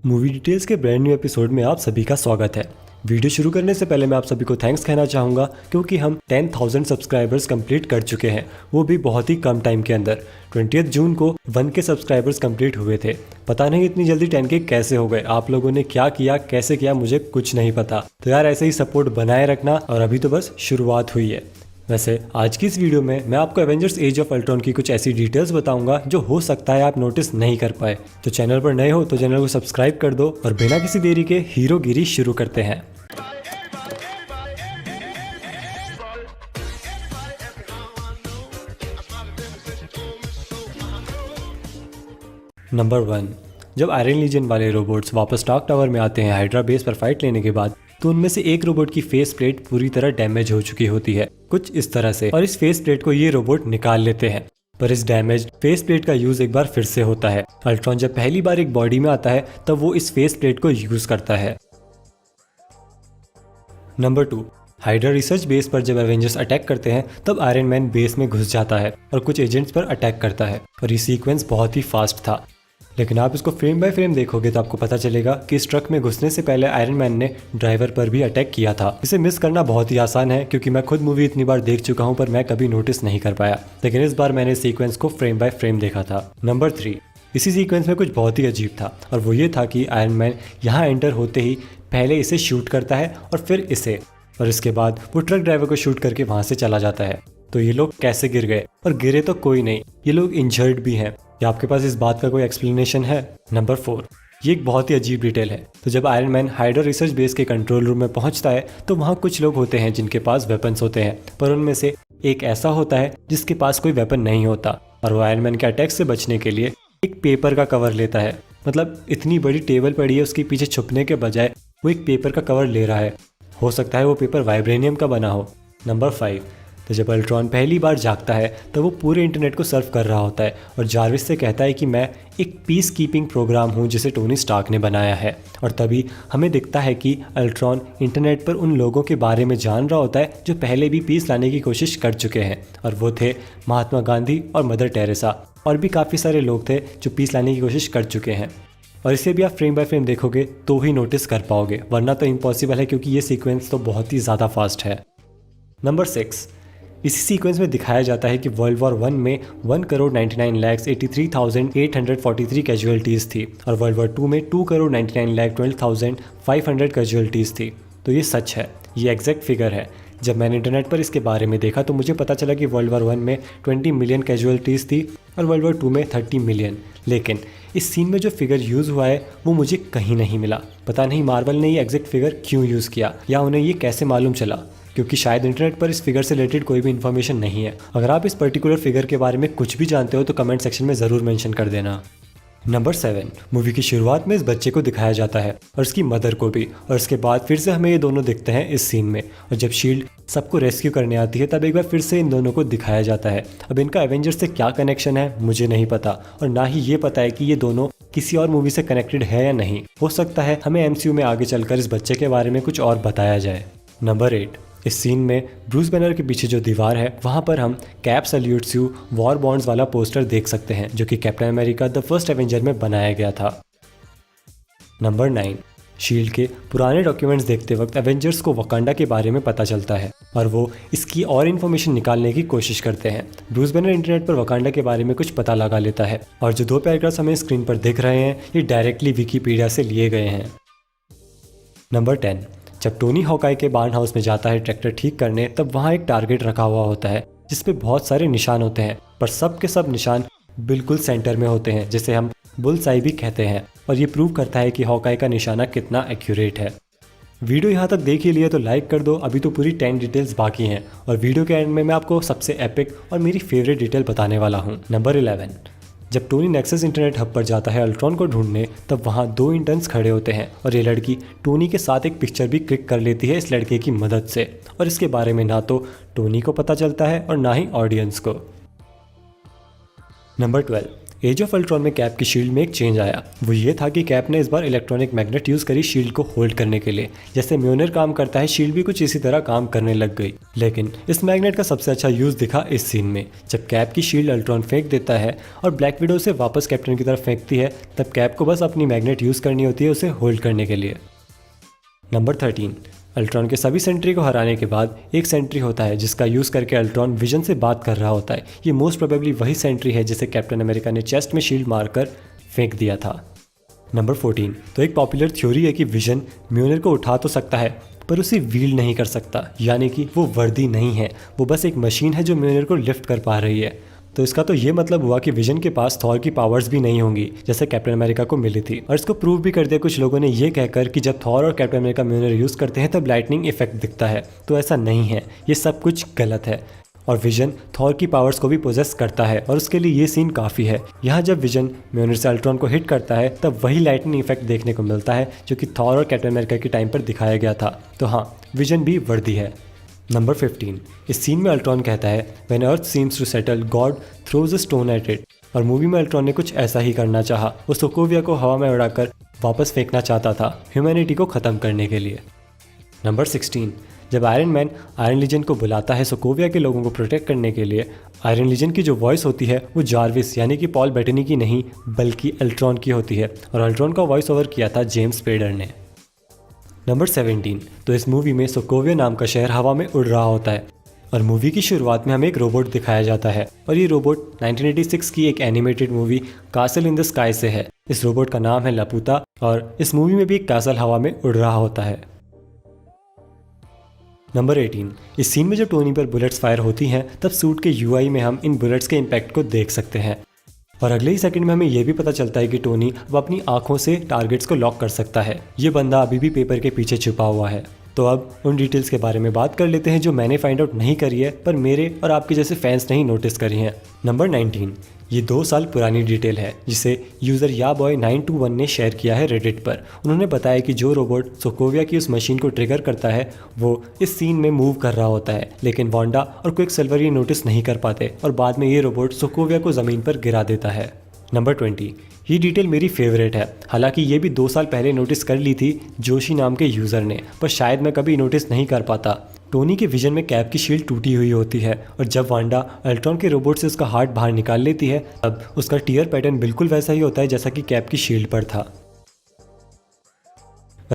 Movie details के brand new episode में आप सभी का स्वागत है। वीडियो शुरू करने से पहले मैं आप सभी को थैंक्स कहना चाहूँगा क्योंकि हम 10,000 सब्सक्राइबर्स कंप्लीट कर चुके हैं, वो भी बहुत ही कम टाइम के अंदर। 20 जून को 1K सब्सक्राइबर्स कंप्लीट हुए थे। पता नहीं इतनी जल्दी 10K कैसे हो गए, आप लोगों ने क्या किया, कैसे किया, मुझे कुछ नहीं पता। तो यार ऐसे ही सपोर्ट बनाए रखना, और अभी तो बस शुरुआत हुई है। वैसे आज की इस वीडियो में मैं आपको एवेंजर्स एज ऑफ अल्ट्रॉन की कुछ ऐसी डिटेल्स बताऊंगा जो हो सकता है आप नोटिस नहीं कर पाए। तो चैनल पर नए हो तो चैनल को सब्सक्राइब कर दो और बिना किसी देरी के हीरोगिरी शुरू करते हैं। नंबर 1, जब आयरन लीजन वाले रोबोट्स वापस स्टार्क टावर में आते हैं हाइड्रा बेस पर फाइट लेने के बाद, तो उनमें से एक रोबोट की फेस प्लेट पूरी तरह डैमेज हो चुकी होती है, कुछ इस तरह से, और इस फेस प्लेट को ये रोबोट निकाल लेते हैं। पर इस डैमेज फेस प्लेट का यूज एक बार फिर से होता है। अल्ट्रॉन जब पहली बार एक बॉडी में आता है तब वो इस फेस प्लेट को यूज करता है। नंबर 2, हाइड्रा रिसर्च बेस पर जब एवेंजर्स अटैक करते हैं तब आयरन मैन बेस में घुस जाता है और कुछ एजेंट्स पर अटैक करता है, और ये सीक्वेंस बहुत ही फास्ट था। लेकिन आप इसको फ्रेम बाय फ्रेम देखोगे तो आपको पता चलेगा कि इस ट्रक में घुसने से पहले आयरन मैन ने ड्राइवर पर भी अटैक किया था। इसे मिस करना बहुत ही आसान है क्योंकि मैं खुद मूवी इतनी बार देख चुका हूं, पर मैं कभी नोटिस नहीं कर पाया, लेकिन इस बार मैंने सीक्वेंस को फ्रेम बाय फ्रेम देखा था। नंबर 3, इसी सीक्वेंस में कुछ बहुत ही अजीब था, और वो ये था कि आयरन मैन यहाँ एंटर होते ही पहले इसे शूट करता है और फिर इसे, और इसके बाद वो ट्रक ड्राइवर को शूट करके वहां से चला जाता है। तो ये लोग कैसे गिर गए? और गिरे तो कोई नहीं, ये लोग इंजर्ड भी हैं। क्या आपके पास इस बात का कोई एक्सप्लेनेशन है? नंबर 4, ये एक बहुत ही अजीब डिटेल है। तो जब iron man hydra research base के कंट्रोल रूम में पहुंचता है तो वहां कुछ लोग होते हैं जिनके पास वेपन्स होते हैं, पर उनमें से एक ऐसा होता है जिसके पास कोई वेपन नहीं होता, और वो आयरन मैन के अटैक से बचने के लिए एक पेपर का कवर लेता है। मतलब इतनी बड़ी टेबल पड़ी है, उसके पीछे छुपने के बजाय वो एक पेपर का कवर ले रहा है। हो सकता है वो पेपर वाइब्रेनियम का बना हो। नंबर 5, तो जब अल्ट्रॉन पहली बार जागता है तो वो पूरे इंटरनेट को सर्व कर रहा होता है और जारविस से कहता है कि मैं एक पीस कीपिंग प्रोग्राम हूँ जिसे टोनी स्टार्क ने बनाया है। और तभी हमें दिखता है कि अल्ट्रॉन इंटरनेट पर उन लोगों के बारे में जान रहा होता है जो पहले भी पीस लाने की कोशिश कर चुके हैं, और वो थे महात्मा गांधी और मदर टेरेसा, और भी काफ़ी सारे लोग थे जो पीस लाने की कोशिश कर चुके हैं। और इसे भी आप फ्रेम बाय फ्रेम देखोगे तो ही नोटिस कर पाओगे, वरना तो इम्पॉसिबल है क्योंकि ये सीक्वेंस तो बहुत ही ज़्यादा फास्ट है। नंबर 6, इसी सीक्वेंस में दिखाया जाता है कि वर्ल्ड वॉर 1 में 1,99,83,843 कैजुअलिटीज़ थी, और वर्ल्ड वॉर 2 में 2,99,12,500 कैजुअलिटीज़ थी। तो ये सच है, ये एग्जैक्ट फिगर है। जब मैंने इंटरनेट पर इसके बारे में देखा तो मुझे पता चला कि वर्ल्ड वॉर 1 में 20 मिलियन कैजुअलिटीज़ थी और वर्ल्ड वॉर 2 में 30 मिलियन। लेकिन इस सीन में जो फिगर यूज़ हुआ है वो मुझे कहीं नहीं मिला। पता नहीं मार्वल ने ये एग्जैक्ट फिगर क्यों यूज़ किया, या उन्हें ये कैसे मालूम चला, क्योंकि शायद इंटरनेट पर इस फिगर से रिलेटेड कोई भी इन्फॉर्मेशन नहीं है। अगर आप इस पर्टिकुलर फिगर के बारे में कुछ भी जानते हो तो कमेंट सेक्शन में ज़रूर मेंशन कर देना। नंबर 7, मूवी की शुरुआत में इस बच्चे को दिखाया जाता है और उसकी मदर को भी, और उसके बाद फिर से हमें ये दोनों दिखते हैं इस सीन में। और जब शील्ड सबको रेस्क्यू करने आती है तब एक बार फिर से इन दोनों को दिखाया जाता है। अब इनका एवेंजर्स से क्या कनेक्शन है मुझे नहीं पता, और ना ही ये पता है कि ये दोनों किसी और मूवी से कनेक्टेड है या नहीं। हो सकता है हमें MCU में आगे चलकर इस बच्चे के बारे में कुछ और बताया जाए। नंबर 8, इस सीन में ब्रूस बैनर के पीछे जो दीवार है वहाँ पर हम cap salutes you war bonds वाला पोस्टर देख सकते हैं जो कि captain America the first Avenger में बनाया गया था। नंबर 9, शील्ड के पुराने डॉक्यूमेंट्स देखते वक्त एवेंजर्स को वकांडा के बारे में पता चलता है और वो इसकी और इन्फॉर्मेशन निकालने की कोशिश करते हैं। ब्रूस बैनर इंटरनेट पर वकांडा के बारे में कुछ पता लगा लेता है, और जो 2 पैराग्राफ्स हमें स्क्रीन पर दिख रहे हैं ये डायरेक्टली विकीपीडिया से लिए गए हैं। नंबर 10, जब टोनी हॉकाई के बार्न हाउस में जाता है ट्रैक्टर ठीक करने, तब वहाँ एक टारगेट रखा हुआ होता है जिसपे बहुत सारे निशान होते हैं, पर सब के सब निशान बिल्कुल सेंटर में होते हैं, जिसे हम बुल्स आई भी कहते हैं, और ये प्रूव करता है कि हॉकाई का निशाना कितना एक्यूरेट है। वीडियो यहाँ तक देख ही लिया तो लाइक कर दो, अभी तो पूरी 10 डिटेल्स बाकी हैं, और वीडियो के एंड में मैं आपको सबसे एपिक और मेरी फेवरेट डिटेल बताने वाला हूँ। नंबर 11, जब टोनी नेक्सस इंटरनेट हब पर जाता है अल्ट्रॉन को ढूंढने, तब वहाँ 2 इंटर्न्स खड़े होते हैं, और ये लड़की टोनी के साथ एक पिक्चर भी क्लिक कर लेती है इस लड़के की मदद से, और इसके बारे में ना तो टोनी को पता चलता है और ना ही ऑडियंस को। नंबर 12, एज ऑफ अल्ट्रॉन में कैप की शील्ड में एक चेंज आया। वो ये था कि कैप ने इस बार इलेक्ट्रॉनिक मैग्नेट यूज करी शील्ड को होल्ड करने के लिए। जैसे म्योनर काम करता है, शील्ड भी कुछ इसी तरह काम करने लग गई। लेकिन इस मैग्नेट का सबसे अच्छा यूज दिखा इस सीन में, जब कैप की शील्ड अल्ट्रॉन फेंक देता है और ब्लैक विडो उसे वापस कैप्टन की तरफ फेंकती है, तब कैप को बस अपनी मैग्नेट यूज करनी होती है उसे होल्ड करने के लिए। नंबर 13, अल्ट्रॉन के सभी सेंट्री को हराने के बाद एक सेंट्री होता है जिसका यूज़ करके अल्ट्रॉन विजन से बात कर रहा होता है। ये मोस्ट प्रोबेबली वही सेंट्री है जिसे कैप्टन अमेरिका ने चेस्ट में शील्ड मारकर फेंक दिया था। नंबर 14, तो एक पॉपुलर थ्योरी है कि विजन म्योनर को उठा तो सकता है पर उसे व्हील नहीं कर सकता, यानी कि वो वर्दी नहीं है, वो बस एक मशीन है जो म्योनर को लिफ्ट कर पा रही है। तो इसका तो ये मतलब हुआ कि विजन के पास थॉर की पावर्स भी नहीं होंगी जैसे कैप्टन अमेरिका को मिली थी। और इसको प्रूव भी कर दिया कुछ लोगों ने ये कहकर कि जब थॉर और कैप्टन अमेरिका म्योनर यूज़ करते हैं तब लाइटनिंग इफेक्ट दिखता है। तो ऐसा नहीं है, ये सब कुछ गलत है। और विजन थॉर की पावर्स को भी पोजेस करता है और उसके लिए ये सीन काफ़ी है। यहाँ जब विजन म्योनर से अल्ट्रॉन को हिट करता है तब वही लाइटनिंग इफेक्ट देखने को मिलता है जो कि थॉर और कैप्टन अमेरिका के टाइम पर दिखाया गया था। तो हाँ, विजन भी वर्दी है। नंबर 15, इस सीन में अल्ट्रॉन कहता है when earth seems to settle God throws a stone at it. और मूवी में अल्ट्रॉन ने कुछ ऐसा ही करना चाहा, वो सोकोविया को हवा में उड़ाकर वापस फेंकना चाहता था ह्यूमैनिटी को ख़त्म करने के लिए। नंबर 16, जब आयरन मैन आयरन लीजन को बुलाता है सोकोविया के लोगों को प्रोटेक्ट करने के लिए, आयरन लीजन की जो वॉइस होती है वो जार्विस यानी कि पॉल बेटनी की नहीं बल्कि अल्ट्रॉन की होती है और अल्ट्रॉन का वॉइस ओवर किया था जेम्स स्पेडर ने। नंबर 17, तो इस मूवी में सोकोविया नाम का शहर हवा में उड़ रहा होता है और मूवी की शुरुआत में हमें एक रोबोट दिखाया जाता है और ये रोबोट 1986 की एक animated movie castle in the sky से है। इस रोबोट का नाम है लापुता और इस मूवी में भी एक कासल हवा में उड़ रहा होता है। नंबर 18, इस सीन में जब टोनी पर बुलेट्स फायर होती हैं तब सूट के यूआई में हम इन बुलेट्स के इम्पैक्ट को देख सकते हैं और अगले ही सेकंड में हमें यह भी पता चलता है कि टोनी अब अपनी आंखों से टारगेट्स को लॉक कर सकता है। ये बंदा अभी भी पेपर के पीछे छुपा हुआ है। तो अब उन डिटेल्स के बारे में बात कर लेते हैं जो मैंने फाइंड आउट नहीं करी है पर मेरे और आपके जैसे फैंस नहीं नोटिस करी हैं। नंबर 19, ये 2 साल पुरानी डिटेल है जिसे यूज़र याबॉय921 ने शेयर किया है रेडिट पर। उन्होंने बताया कि जो रोबोट सोकोविया की उस मशीन को ट्रिगर करता है वो इस सीन में मूव कर रहा होता है, लेकिन वांडा और क्विकसिल्वर ये नोटिस नहीं कर पाते और बाद में ये रोबोट सोकोविया को ज़मीन पर गिरा देता है। नंबर 20, ये डिटेल मेरी फेवरेट है। हालांकि ये भी 2 साल पहले नोटिस कर ली थी जोशी नाम के यूज़र ने, पर शायद मैं कभी नोटिस नहीं कर पाता। टोनी के विजन में कैप की शील्ड टूटी हुई होती है और जब वांडा अल्ट्रॉन के रोबोट से उसका हार्ट बाहर निकाल लेती है तब उसका टीयर पैटर्न बिल्कुल वैसा ही होता है जैसा कि कैप की शील्ड पर था।